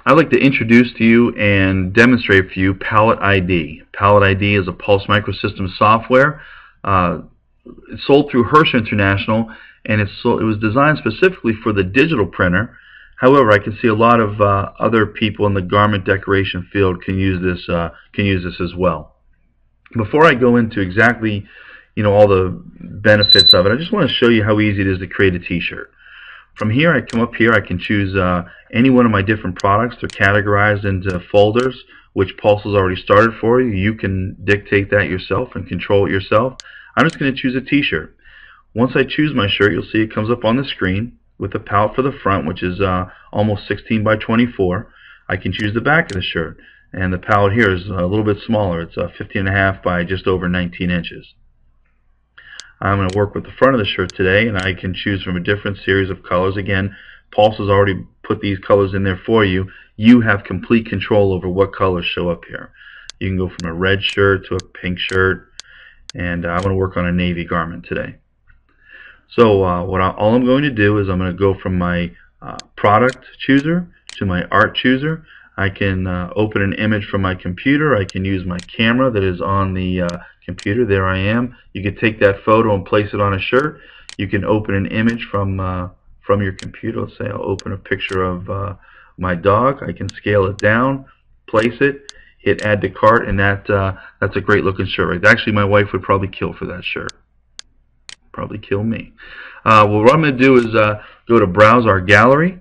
I'd like to introduce to you and demonstrate for you Palette ID. Palette ID is a Pulse Microsystems software. It's sold through Hirsch International, and it was designed specifically for the digital printer. However, I can see a lot of other people in the garment decoration field can use this as well. Before I go into exactly all the benefits of it, I just want to show you how easy it is to create a t-shirt. From here, I come up here, I can choose any one of my different products. They're categorized into folders, which Pulse has already started for you. You can dictate that yourself and control it yourself. I'm just going to choose a t-shirt. Once I choose my shirt, you'll see it comes up on the screen with a palette for the front, which is almost 16 by 24. I can choose the back of the shirt, and the palette here is a little bit smaller. It's 15.5 by just over 19 inches. I'm going to work with the front of the shirt today, and I can choose from a different series of colors. Again, Pulse has already put these colors in there for you. You have complete control over what colors show up here. You can go from a red shirt to a pink shirt, and I'm going to work on a navy garment today. So all I'm going to do is I'm going to go from my product chooser to my art chooser. I can open an image from my computer. I can use my camera that is on the computer. There I am. You can take that photo and place it on a shirt. You can open an image from your computer. Let's say I'll open a picture of my dog. I can scale it down, place it, hit add to cart, and that's a great looking shirt. Right? Actually, my wife would probably kill for that shirt. Probably kill me. Well, what I'm going to do is go to Browse Our Gallery.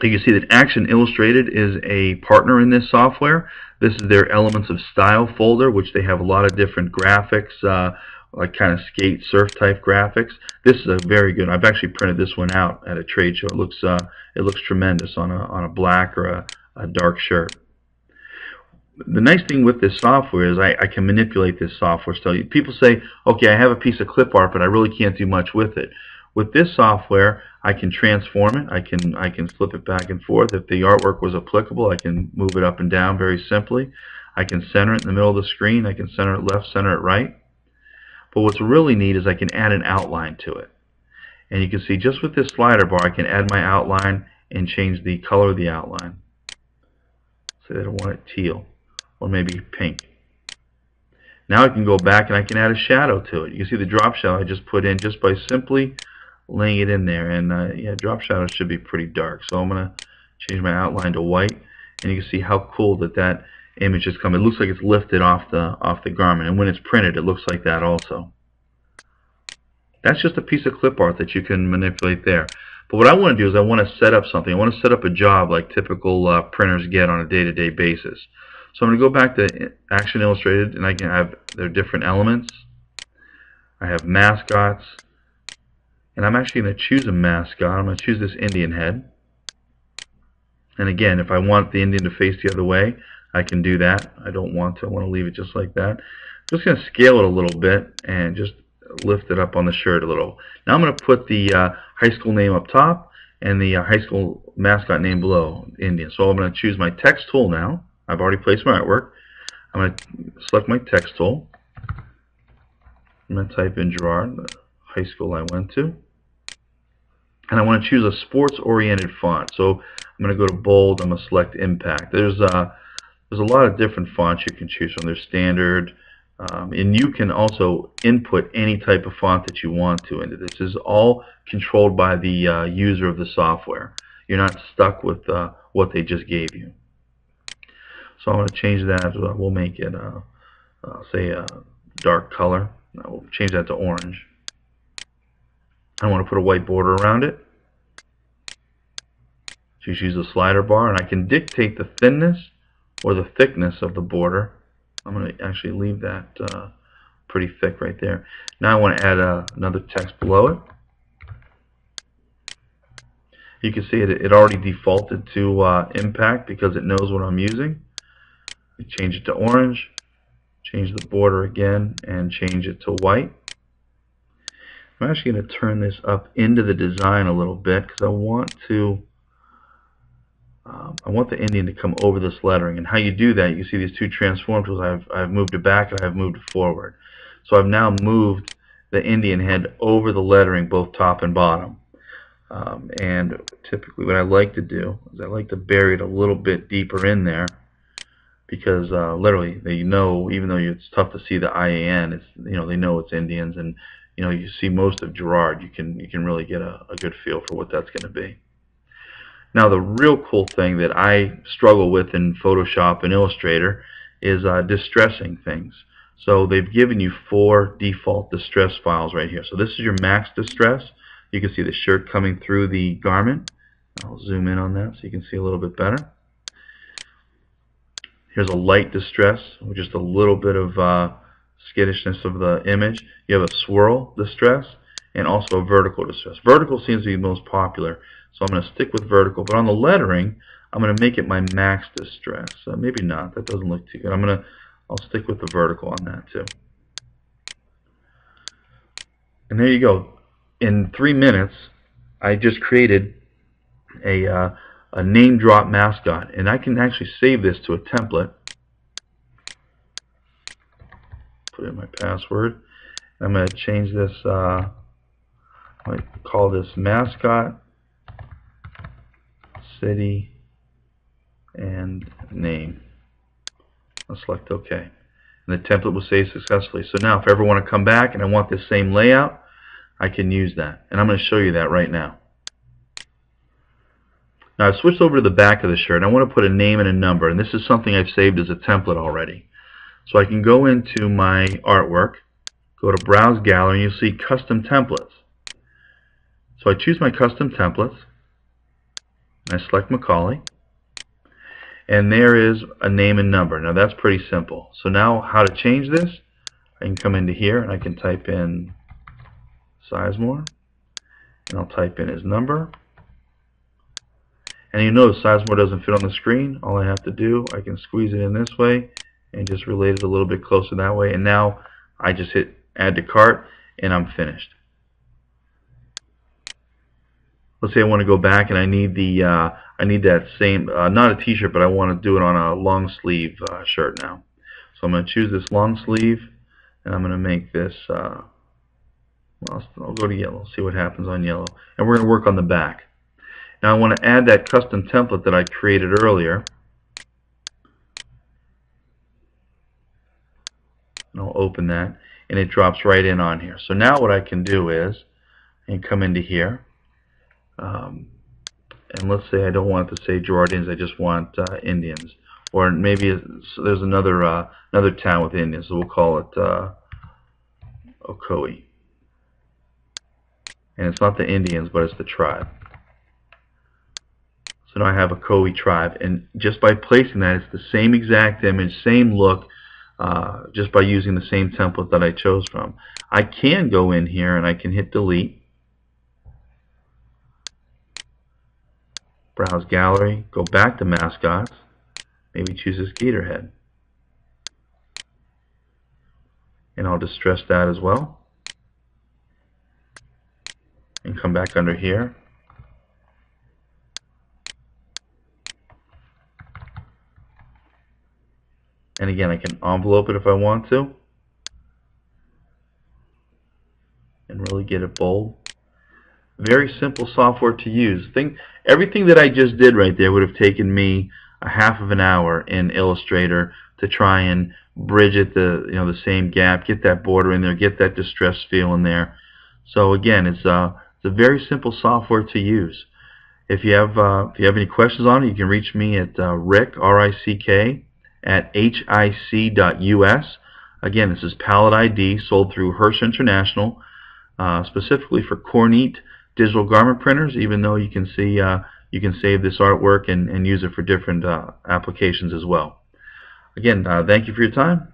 You can see that Action Illustrated is a partner in this software. This is their Elements of Style folder, which they have a lot of different graphics, like kind of skate surf type graphics. This is a very good. I've actually printed this one out at a trade show. It looks tremendous on a black or a dark shirt. The nice thing with this software is I can manipulate this software. So people say, okay, I have a piece of clip art, but I really can't do much with it. With this software, I can transform it. I can flip it back and forth. If the artwork was applicable, I can move it up and down very simply. I can center it in the middle of the screen. I can center it left, center it right. But what's really neat is I can add an outline to it. And you can see just with this slider bar, I can add my outline and change the color of the outline. Say that I want it teal, or maybe pink. Now I can go back and I can add a shadow to it. You can see the drop shadow I just put in just by simply laying it in there, and yeah, drop shadow should be pretty dark. So I'm going to change my outline to white, and you can see how cool that image has come. It looks like it's lifted off the garment, and when it's printed, it looks like that also. That's just a piece of clip art that you can manipulate there. But what I want to do is I want to set up something. I want to set up a job like typical printers get on a day-to-day basis. So I'm going to go back to Action Illustrated, and I can have their different elements. I have mascots, and I'm actually going to choose a mascot. I'm going to choose this Indian head. And again, if I want the Indian to face the other way, I can do that. I don't want to. I want to leave it just like that. I'm just going to scale it a little bit and just lift it up on the shirt a little. Now I'm going to put the high school name up top and the high school mascot name below, Indian. So I'm going to choose my text tool now. I've already placed my artwork. I'm going to select my text tool. I'm going to type in Gerard, the high school I went to. And I want to choose a sports-oriented font. So I'm going to go to bold. I'm going to select impact. There's a lot of different fonts you can choose from. There's standard, and you can also input any type of font that you want to into this. This is all controlled by the user of the software. You're not stuck with what they just gave you. So I'm going to change that. We'll make it, say, a dark color. We'll change that to orange. I want to put a white border around it. Just use the slider bar, and I can dictate the thinness or the thickness of the border. I'm going to actually leave that pretty thick right there. Now I want to add another text below it. You can see it already defaulted to impact because it knows what I'm using. We change it to orange, change the border again, and change it to white. I'm actually going to turn this up into the design a little bit because I want the Indian to come over this lettering. And how you do that, you see these two transform tools. I've moved it back and I've moved it forward. So I've now moved the Indian head over the lettering, both top and bottom. And typically what I like to do is I like to bury it a little bit deeper in there, because literally they know, even though it's tough to see the IAN, it's, they know it's Indians, and you see most of Gerard, you can really get a good feel for what that's going to be. Now the real cool thing that I struggle with in Photoshop and Illustrator is distressing things. So they've given you 4 default distress files right here. So this is your max distress. You can see the shirt coming through the garment. I'll zoom in on that so you can see a little bit better. Here's a light distress with just a little bit of skittishness of the image. You have a swirl distress and also a vertical distress. Vertical seems to be the most popular, so I'm going to stick with vertical. But on the lettering, I'm going to make it my max distress. Maybe not. That doesn't look too good. I'll stick with the vertical on that too. And there you go. In 3 minutes, I just created a name drop mascot, and I can actually save this to a template. Put in my password. I'm going to change this. I call this mascot, city, and name. I'll select OK. And the template will save successfully. So now if I ever want to come back and I want this same layout, I can use that. And I'm going to show you that right now. Now I've switched over to the back of the shirt. I want to put a name and a number. And this is something I've saved as a template already. So I can go into my artwork, go to Browse Gallery, and you'll see Custom Templates. So I choose my Custom Templates, and I select Macali. And there is a name and number. Now that's pretty simple. So now how to change this? I can come into here and I can type in Sizemore, and I'll type in his number. And you notice Sizemore doesn't fit on the screen. All I have to do, I can squeeze it in this way and just relate it a little bit closer that way. And now I just hit Add to Cart and I'm finished. Let's say I want to go back and I need that same, not a t-shirt, but I want to do it on a long sleeve shirt now. So I'm going to choose this long sleeve, and I'm going to make this, I'll go to yellow, see what happens on yellow. And we're going to work on the back. Now I want to add that custom template that I created earlier. And I'll open that, and it drops right in on here. So now what I can do is, I can come into here. And let's say I don't want it to say Jordans, I just want Indians, or maybe there's another town with Indians, so we'll call it Ocoee. And it's not the Indians, but it's the tribe. So now I have Ocoee tribe, and just by placing that, it's the same exact image, same look, just by using the same template that I chose from. I can go in here and I can hit delete. Browse Gallery, go back to Mascots, maybe choose this gator head. And I'll distress that as well. And come back under here. And again, I can envelope it if I want to. And really get it bold. Very simple software to use. Everything that I just did right there would have taken me a half of an hour in Illustrator to try and bridge it the same gap, get that border in there, get that distress feel in there. So again, it's a very simple software to use. If you have any questions on it, you can reach me at Rick, R-I-C-K, at hic.us. Again, this is Palette ID, sold through Hirsch International, specifically for Kornit digital garment printers, even though you can see you can save this artwork and use it for different applications as well. Again, thank you for your time.